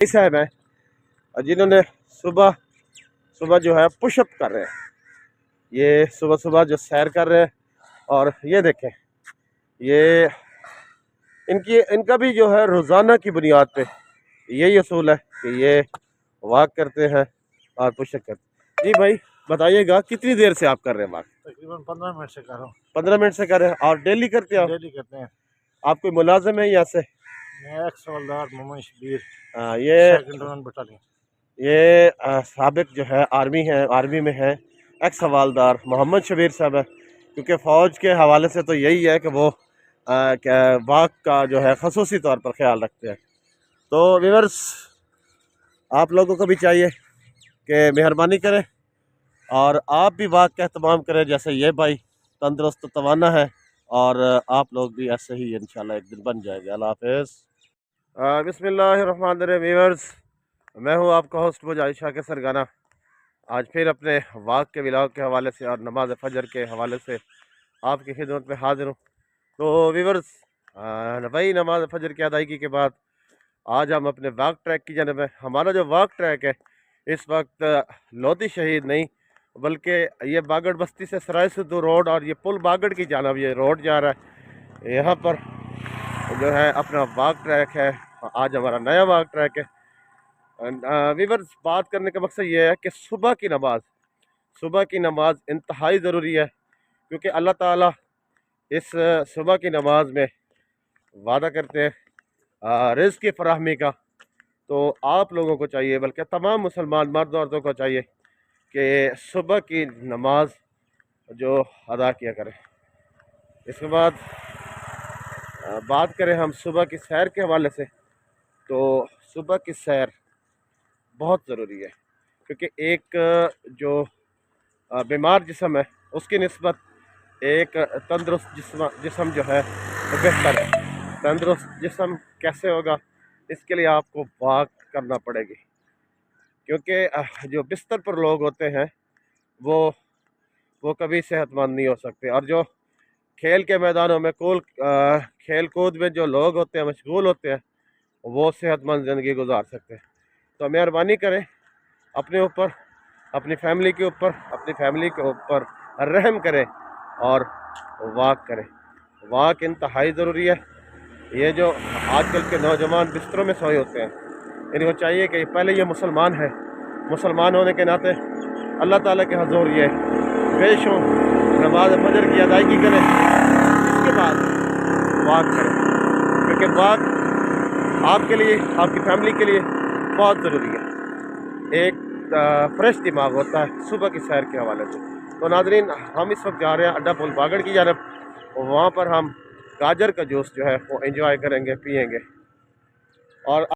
साहब हैं जिन्होंने सुबह सुबह जो है पुशअप कर रहे हैं। ये सुबह सुबह जो सैर कर रहे हैं, और ये देखें, ये इनका भी जो है रोज़ाना की बुनियाद पे यही असूल है कि ये वॉक करते हैं और पुशअप करते हैं। जी भाई बताइएगा, कितनी देर से आप कर रहे हैं वॉक? तकरीबन 15 मिनट से कर रहा हूँ। 15 मिनट से कर रहे हैं, और डेली करते हैं? डेली करते हैं। आप कोई मुलाजिम है यहाँ से? मैं एक्स हवलदार मोहम्मद शबीर, ये सेकंड बटालियन। ये साबिक जो है आर्मी में है, एक्स हवालदार मोहम्मद शबीर साहब है। क्योंकि फ़ौज के हवाले से तो यही है कि वो वॉक का जो है ख़ुसूसी तौर पर ख्याल रखते हैं। तो व्यूअर्स, आप लोगों को भी चाहिए कि मेहरबानी करें और आप भी वॉक का एहतमाम करें, जैसे ये भाई तंदुरुस्त तवाना है, और आप लोग भी ऐसे ही इंशाल्लाह एक दिन बन जाएंगे। अल्लाह हाफ़िज़। बिस्मिल्लाहिर्रहमानिर्रहीम। व्यूअर्स, मैं हूँ आपका होस्ट मुजाहिद शाकिर सरगाना। आज फिर अपने वॉक के व्लॉग के हवाले से और नमाज फजर के हवाले से आपकी खिदमत में हाजिर हूँ। तो व्यूअर्स, वही नमाज फजर की अदायगी के बाद आज हम अपने वॉक ट्रैक की जानब है। हमारा जो वॉक ट्रैक है इस वक्त लोधी शहीद नहीं, बल्कि ये बागड़ बस्ती से सराय सिद्धू रोड और ये पुल बागड़ की जानब ये रोड जा रहा है। यहाँ पर जो है अपना वॉक ट्रैक है। आज हमारा नया वॉक ट्रैक है। व्यूअर्स, बात करने का मकसद ये है कि सुबह की नमाज इंतहाई ज़रूरी है, क्योंकि अल्लाह ताला इस सुबह की नमाज में वादा करते हैं रिज़्क़ की फराहमी का। तो आप लोगों को चाहिए, बल्कि तमाम मुसलमान मर्द औरतों को चाहिए कि सुबह की नमाज जो अदा किया करें। इसके बाद बात करें हम सुबह की सैर के हवाले से, तो सुबह की सैर बहुत ज़रूरी है, क्योंकि एक जो बीमार जिस्म है उसकी निस्बत एक तंदुरुस्त जिस्म जो है वो बेहतर है। तंदुरुस्त जिस्म कैसे होगा, इसके लिए आपको वॉक करना पड़ेगी, क्योंकि जो बिस्तर पर लोग होते हैं वो कभी सेहतमंद नहीं हो सकते, और जो खेल के मैदानों में खेल कूद में जो लोग होते हैं, मशगूल होते हैं, वो सेहतमंद ज़िंदगी गुजार सकते हैं। तो मेहरबानी करें अपने ऊपर, अपनी फैमिली के ऊपर रहम करें और वॉक करें। वॉक इंतहाई ज़रूरी है। ये जो आजकल के नौजवान बिस्तरों में सोए होते हैं, इनको चाहिए कि पहले ये मुसलमान है, मुसलमान होने के नाते अल्लाह ताला के हज़ूर ये पेश हों, नमाज फजर की अदायगी करें, इसके बाद वॉक करें, क्योंकि वॉक आपके लिए, आपकी फैमिली के लिए बहुत ज़रूरी है। एक फ्रेश दिमाग होता है सुबह की सैर के हवाले से। तो नाज़रीन, हम इस वक्त जा रहे हैं अड्डा पुल बागड़ की जानब, वहाँ पर हम गाजर का जूस जो है वो एंजॉय करेंगे, पिएंगे। और